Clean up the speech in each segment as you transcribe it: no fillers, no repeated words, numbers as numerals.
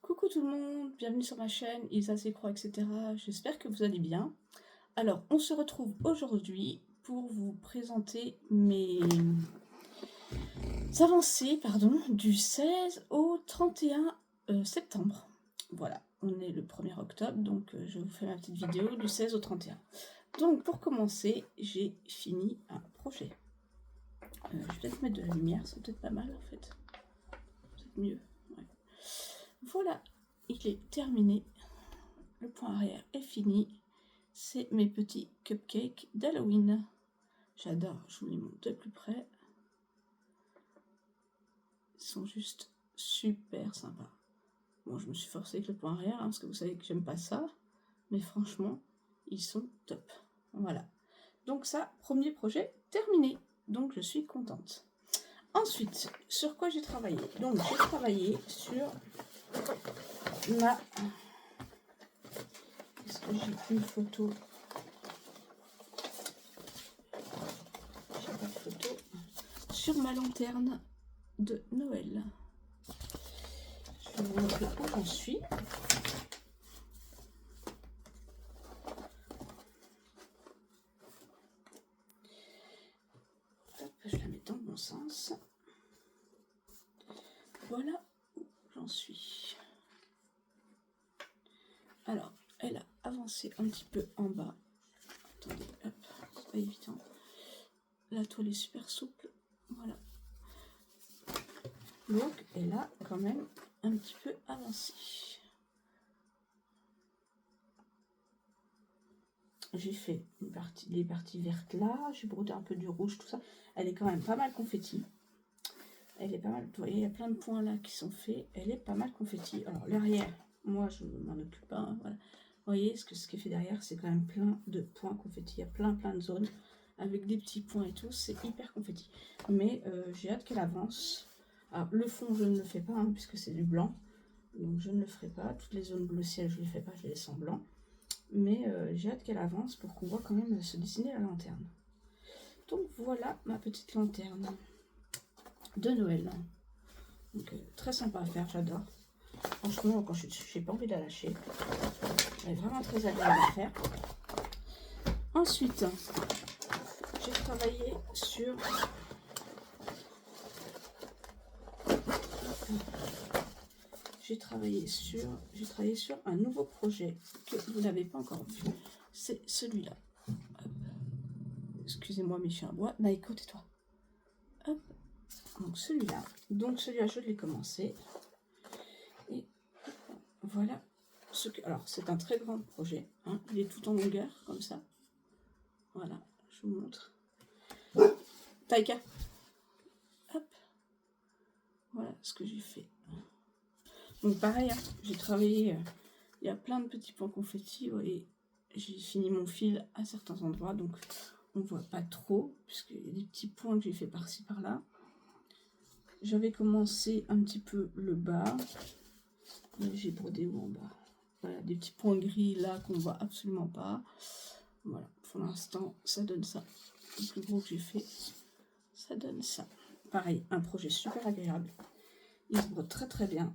Coucou tout le monde, bienvenue sur ma chaîne Isa Zécroix, etc. J'espère que vous allez bien. Alors, on se retrouve aujourd'hui pour vous présenter mes avancées du 16 au 31 septembre. Voilà, on est le 1er octobre, donc je vous fais ma petite vidéo du 16 au 31. Donc, pour commencer, j'ai fini un projet. Je vais peut-être mettre de la lumière, c'est peut-être pas mal en fait. C'est mieux. Ouais. Voilà, il est terminé. Le point arrière est fini. C'est mes petits cupcakes d'Halloween. J'adore, je vous les montre de plus près. Ils sont juste super sympas. Bon, je me suis forcée avec le point arrière, parce que vous savez que j'aime pas ça. Mais franchement, ils sont top. Voilà. Donc ça, premier projet terminé. Donc je suis contente. Ensuite, sur quoi j'ai travaillé? Donc j'ai travaillé sur ma... Est-ce que j'ai une photo? J'ai pas de photo. Sur ma lanterne de Noël. Je vais vous montrer où j'en suis. Hop, je la mets dans le bon sens. Voilà où j'en suis. Alors, elle a avancé un petit peu en bas. Attendez, hop, c'est pas évident. La toile est super souple. Voilà. Donc, elle a quand même un petit peu avancé. J'ai fait les parties vertes là, j'ai brodé un peu du rouge, tout ça. Elle est quand même pas mal confetti. Elle est pas mal, vous voyez, il y a plein de points là qui sont faits. Elle est pas mal confetti. Alors l'arrière, moi je m'en occupe pas. Hein, voilà. Vous voyez, ce qui est fait derrière, c'est quand même plein de points confetti. Il y a plein de zones avec des petits points et tout. C'est hyper confetti. Mais j'ai hâte qu'elle avance. Alors le fond, je ne le fais pas, hein, puisque c'est du blanc. Donc je ne le ferai pas. Toutes les zones bleu ciel, je ne les fais pas, je les laisse en blanc. Mais j'ai hâte qu'elle avance pour qu'on voit quand même se dessiner la lanterne. Donc voilà ma petite lanterne de Noël. Donc très sympa à faire, j'adore. Franchement, quand je suis dessus, j'ai pas envie de la lâcher. Elle est vraiment très agréable à faire. Ensuite, j'ai travaillé sur... J'ai travaillé sur un nouveau projet que vous n'avez pas encore vu. C'est celui-là. Excusez-moi, mes chiens à bois. Naïko, tais-toi. Hop. Donc celui-là. Donc celui-là, je l'ai commencé. Et voilà. Alors, c'est un très grand projet. Hein. Il est tout en longueur, comme ça. Voilà, je vous montre. Taïka. Hop. Voilà ce que j'ai fait. Donc pareil, hein, j'ai travaillé, il y a plein de petits points confettis, et j'ai fini mon fil à certains endroits, donc on ne voit pas trop, puisqu'il y a des petits points que j'ai fait par-ci, par-là. J'avais commencé un petit peu le bas, j'ai brodé où en bas. Voilà, des petits points gris là qu'on ne voit absolument pas. Voilà, pour l'instant, ça donne ça. Le plus gros que j'ai fait, ça donne ça. Pareil, un projet super agréable. Il se brode très très bien.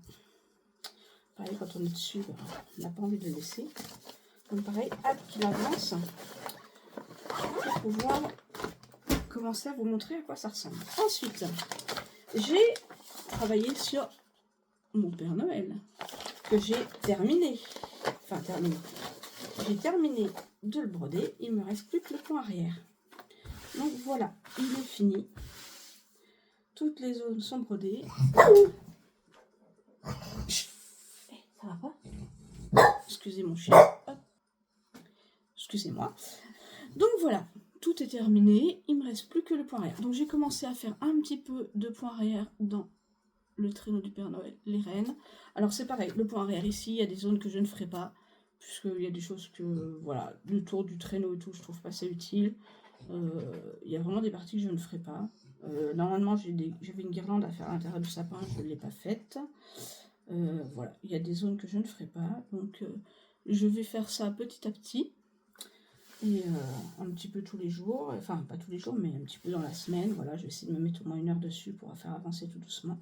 Pareil, quand on est dessus, on n'a pas envie de le laisser. Donc pareil, hâte qu'il avance pour pouvoir commencer à vous montrer à quoi ça ressemble. Ensuite, j'ai travaillé sur mon Père Noël, que j'ai terminé. Enfin, terminé. J'ai terminé de le broder, il me reste plus que le point arrière. Donc voilà, il est fini. Toutes les zones sont brodées. Ça va pas? Excusez mon chien. Excusez-moi. Donc voilà, tout est terminé. Il me reste plus que le point arrière. Donc j'ai commencé à faire un petit peu de point arrière dans le traîneau du Père Noël, les rennes. Alors c'est pareil, le point arrière ici, il y a des zones que je ne ferai pas, puisqu'il y a des choses que, voilà, le tour du traîneau et tout, je trouve pas ça utile. Il y a vraiment des parties que je ne ferai pas. Normalement, j'avais une guirlande à faire à l'intérieur du sapin, je ne l'ai pas faite. Voilà, il y a des zones que je ne ferai pas, donc je vais faire ça petit à petit. Et un petit peu tous les jours, enfin pas tous les jours, mais un petit peu dans la semaine. Voilà, je vais essayer de me mettre au moins 1 heure dessus pour faire avancer tout doucement.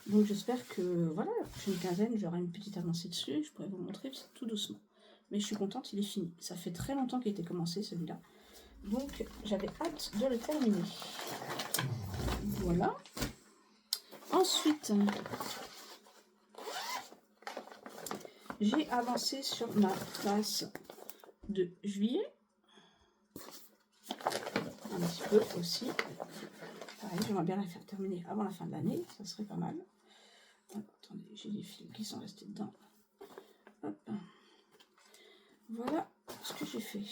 Donc j'espère que voilà, la prochaine quinzaine, j'aurai une petite avancée dessus. Je pourrais vous montrer tout doucement. Mais je suis contente, il est fini. Ça fait très longtemps qu'il était commencé celui-là. Donc j'avais hâte de le terminer. Voilà. Ensuite, j'ai avancé sur ma trace de juillet. Un petit peu aussi. Pareil, j'aimerais bien la faire terminer avant la fin de l'année. Ça serait pas mal. Hop, attendez, j'ai des fils qui sont restés dedans. Hop. Voilà ce que j'ai fait.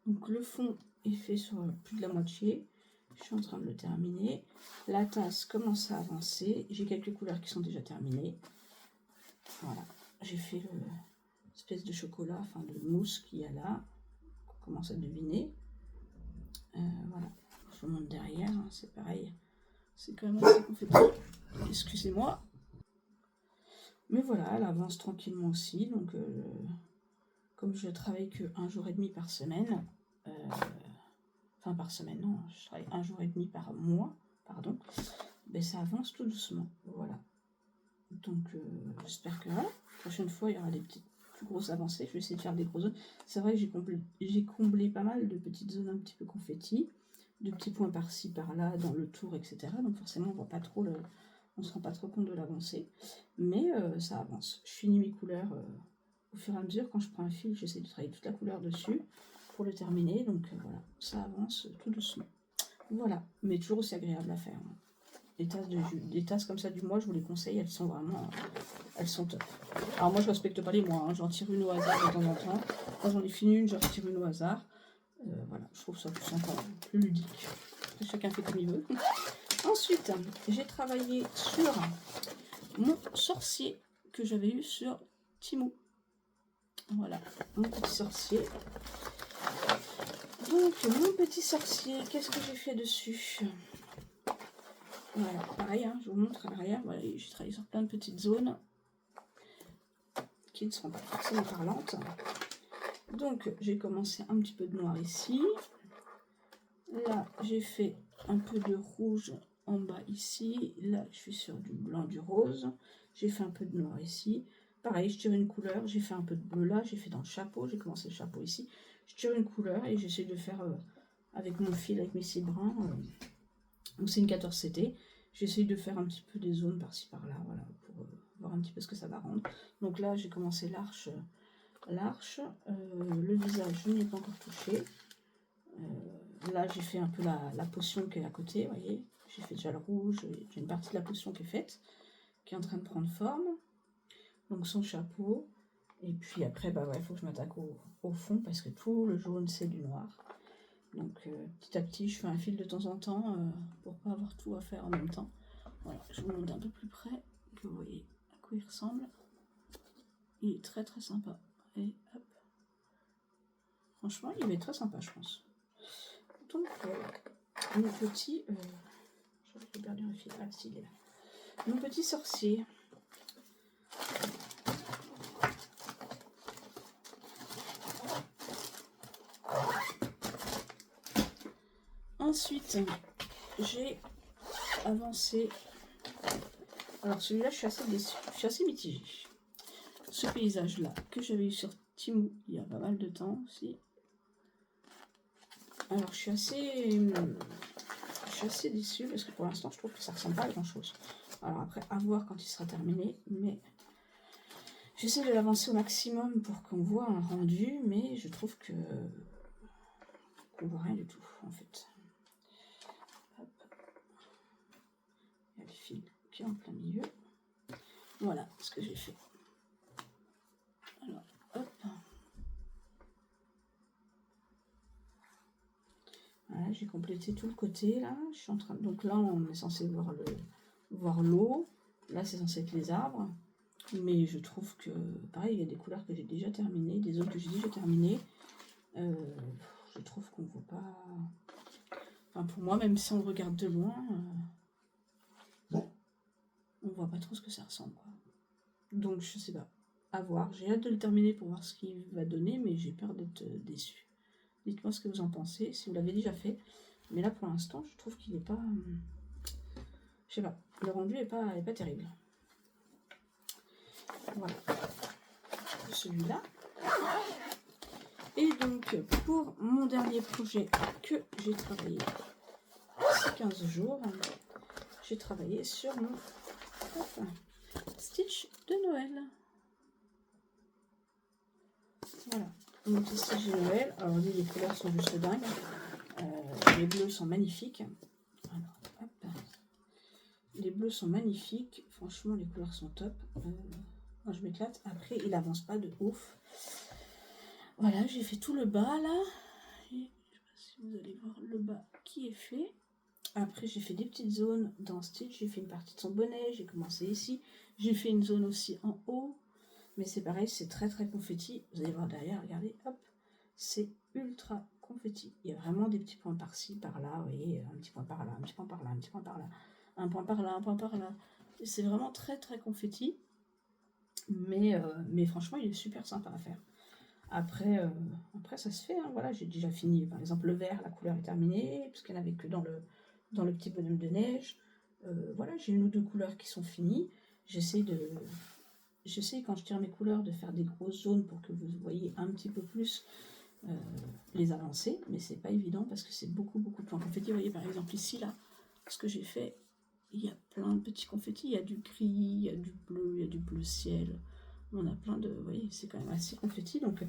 Donc le fond est fait sur plus de la moitié. Je suis en train de le terminer. La tasse commence à avancer. J'ai quelques couleurs qui sont déjà terminées. Voilà. J'ai fait l'espèce de chocolat, enfin de mousse qu'il y a là. On commence à deviner. Voilà. Je vous montre derrière. Hein, c'est pareil. C'est quand même assez confetti. Excusez-moi. Mais voilà, elle avance tranquillement aussi. Donc, comme je travaille que 1 jour et demi par semaine, enfin par semaine, non, je travaille 1 jour et demi par mois, pardon, ben ça avance tout doucement. Voilà. Donc, j'espère que la prochaine fois, il y aura des petites plus grosses avancées. Je vais essayer de faire des grosses zones. C'est vrai que j'ai comblé pas mal de petites zones un petit peu confetti, de petits points par-ci, par-là, dans le tour, etc. Donc forcément, on voit pas trop on se rend pas trop compte de l'avancée. Mais ça avance. Je finis mes couleurs au fur et à mesure. Quand je prends un fil, j'essaie de travailler toute la couleur dessus pour le terminer. Donc voilà, ça avance tout doucement. Voilà, mais toujours aussi agréable à faire. Des tasses comme ça du mois, je vous les conseille, elles sont vraiment, elles sont top. Alors moi je respecte pas les mois, hein, j'en tire une au hasard de temps en temps. Quand j'en ai fini une, j'en retire une au hasard. Voilà, je trouve ça plus sympa, plus ludique. Chacun fait comme il veut. Ensuite, j'ai travaillé sur mon sorcier que j'avais eu sur Temu. Voilà, mon petit sorcier. Donc mon petit sorcier, qu'est-ce que j'ai fait dessus ? Voilà, pareil, hein, je vous montre à l'arrière. Voilà, j'ai travaillé sur plein de petites zones qui ne seront pas forcément parlantes. Donc, j'ai commencé un petit peu de noir ici. Là, j'ai fait un peu de rouge en bas ici. Là, je suis sur du blanc, du rose. J'ai fait un peu de noir ici. Pareil, je tire une couleur. J'ai fait un peu de bleu là. J'ai fait dans le chapeau. J'ai commencé le chapeau ici. Je tire une couleur et j'essaie de faire avec mon fil, avec mes cils bruns. Donc, c'est une 14 CT. J'essaye de faire un petit peu des zones par-ci par-là, voilà, pour voir un petit peu ce que ça va rendre. Donc là, j'ai commencé l'arche. Le visage, je n'y ai pas encore touché. Là, j'ai fait un peu la potion qui est à côté, vous voyez. J'ai fait déjà le rouge, j'ai une partie de la potion qui est faite, qui est en train de prendre forme. Donc son chapeau. Et puis après, bah ouais, il faut que je m'attaque au fond, parce que tout le jaune, c'est du noir. Donc petit à petit, je fais un fil de temps en temps pour pas avoir tout à faire en même temps. Voilà, je vous montre un peu plus près, que vous voyez à quoi il ressemble. Il est très très sympa. Et hop. Franchement, il est très sympa, je pense. Donc mon petit... j'ai perdu un fil. Ah, si, il est là. Mon petit sorcier. Ensuite, j'ai avancé. Alors celui-là, je suis assez déçue, je suis assez mitigée. Ce paysage-là, que j'avais eu sur Temu il y a pas mal de temps aussi. Alors je suis assez déçue parce que pour l'instant, je trouve que ça ressemble pas à grand-chose. Alors après, à voir quand il sera terminé, mais j'essaie de l'avancer au maximum pour qu'on voit un rendu, mais je trouve que qu'on voit rien du tout en fait. Hop. Il y a le fil qui est en plein milieu. Voilà ce que j'ai fait. Alors, hop. Voilà, j'ai complété tout le côté là. Je suis en train. Donc là, on est censé voir l'eau. Là, c'est censé être les arbres. Mais je trouve que, pareil, il y a des couleurs que j'ai déjà terminées, des autres que j'ai déjà terminées. Je trouve qu'on ne voit pas. Enfin, pour moi, même si on regarde de loin, on voit pas trop ce que ça ressemble, quoi. Donc, je sais pas. À voir. J'ai hâte de le terminer pour voir ce qu'il va donner, mais j'ai peur d'être déçue. Dites-moi ce que vous en pensez, si vous l'avez déjà fait. Mais là, pour l'instant, je trouve qu'il n'est pas... Je sais pas, le rendu est pas terrible. Voilà, celui-là. Et donc, pour mon dernier projet que j'ai travaillé ces 15 jours, j'ai travaillé sur mon Stitch de Noël. Voilà, mon petit Stitch de Noël. Alors, les couleurs sont juste dingues. Les bleus sont magnifiques. Alors, hop. Les bleus sont magnifiques. Franchement, les couleurs sont top. Moi, je m'éclate. Après, il avance pas de ouf. Voilà, j'ai fait tout le bas là. Et je sais pas si vous allez voir le bas qui est fait. Après, j'ai fait des petites zones dans Stitch. J'ai fait une partie de son bonnet. J'ai commencé ici. J'ai fait une zone aussi en haut. Mais c'est pareil, c'est très très confetti. Vous allez voir derrière, regardez, hop. C'est ultra confetti. Il y a vraiment des petits points par-ci, par-là. Vous voyez, un petit point par-là, un petit point par-là, un petit point par-là. Un point par-là, un point par-là. C'est vraiment très très confetti. Mais franchement, il est super sympa à faire. Après, ça se fait, hein, voilà, j'ai déjà fini. Par exemple, le vert, la couleur est terminée, parce qu'elle n'avait que dans le petit bonhomme de neige. Voilà, j'ai une ou deux couleurs qui sont finies. J'essaie, quand je tire mes couleurs, de faire des grosses zones pour que vous voyez un petit peu plus les avancées, mais c'est pas évident parce que c'est beaucoup de points confettis. Vous voyez, par exemple, ici, là, ce que j'ai fait, il y a plein de petits confettis. Il y a du gris, il y a du bleu, il y a du bleu ciel. On a plein de... Vous voyez, c'est quand même assez confetti. Donc,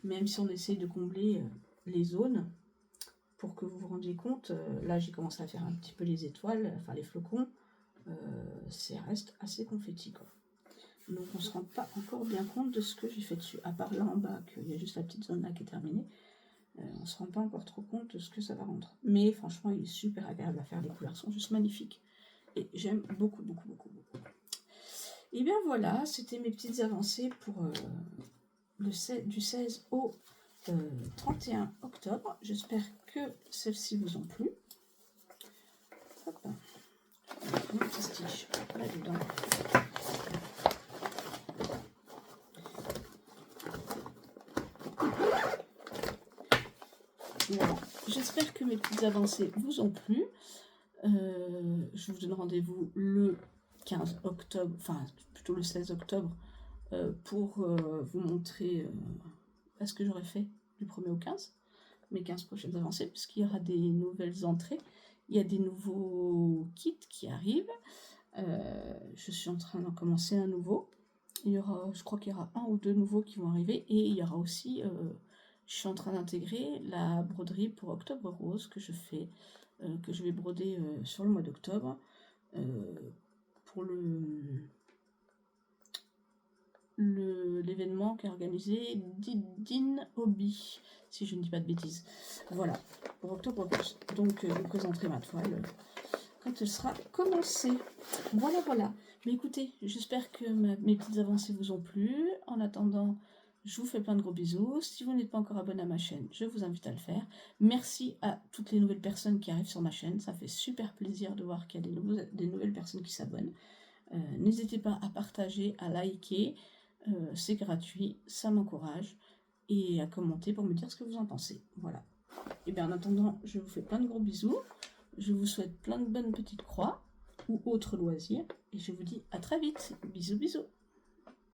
même si on essaye de combler les zones, pour que vous vous rendiez compte, là, j'ai commencé à faire un petit peu les étoiles, enfin les flocons. Ça reste assez confetti, quoi. Donc, on ne se rend pas encore bien compte de ce que j'ai fait dessus. À part là en bas, qu'il y a juste la petite zone là qui est terminée. On ne se rend pas encore trop compte de ce que ça va rendre. Mais franchement, il est super agréable à faire. Les couleurs sont juste magnifiques. Et j'aime beaucoup. Et bien voilà, c'était mes petites avancées pour du 16 au 31 octobre. J'espère que celles-ci vous ont plu. Hop. Un petit stitch là-dedans. Voilà. J'espère que mes petites avancées vous ont plu. Je vous donne rendez-vous le 15 octobre, enfin plutôt le 16 octobre, pour vous montrer ce que j'aurai fait du 1er au 15, mes 15 prochaines avancées, puisqu'il y aura des nouvelles entrées, il y a des nouveaux kits qui arrivent. Je suis en train d'en commencer un nouveau. Je crois qu'il y aura un ou deux nouveaux qui vont arriver, et il y aura aussi, je suis en train d'intégrer la broderie pour Octobre Rose que je fais, que je vais broder sur le mois d'octobre, pour l'événement qui est organisé Din Hobby, si je ne dis pas de bêtises. Voilà, pour Octobre Rose. Donc, je vous présenterai ma toile quand elle sera commencée. Voilà. Mais écoutez, j'espère que mes petites avancées vous ont plu. En attendant, je vous fais plein de gros bisous. Si vous n'êtes pas encore abonné à ma chaîne, je vous invite à le faire. Merci à toutes les nouvelles personnes qui arrivent sur ma chaîne. Ça fait super plaisir de voir qu'il y a des nouvelles personnes qui s'abonnent. N'hésitez pas à partager, à liker. C'est gratuit, ça m'encourage. Et à commenter pour me dire ce que vous en pensez. Voilà. Et bien en attendant, je vous fais plein de gros bisous. Je vous souhaite plein de bonnes petites croix ou autres loisirs. Et je vous dis à très vite. Bisous.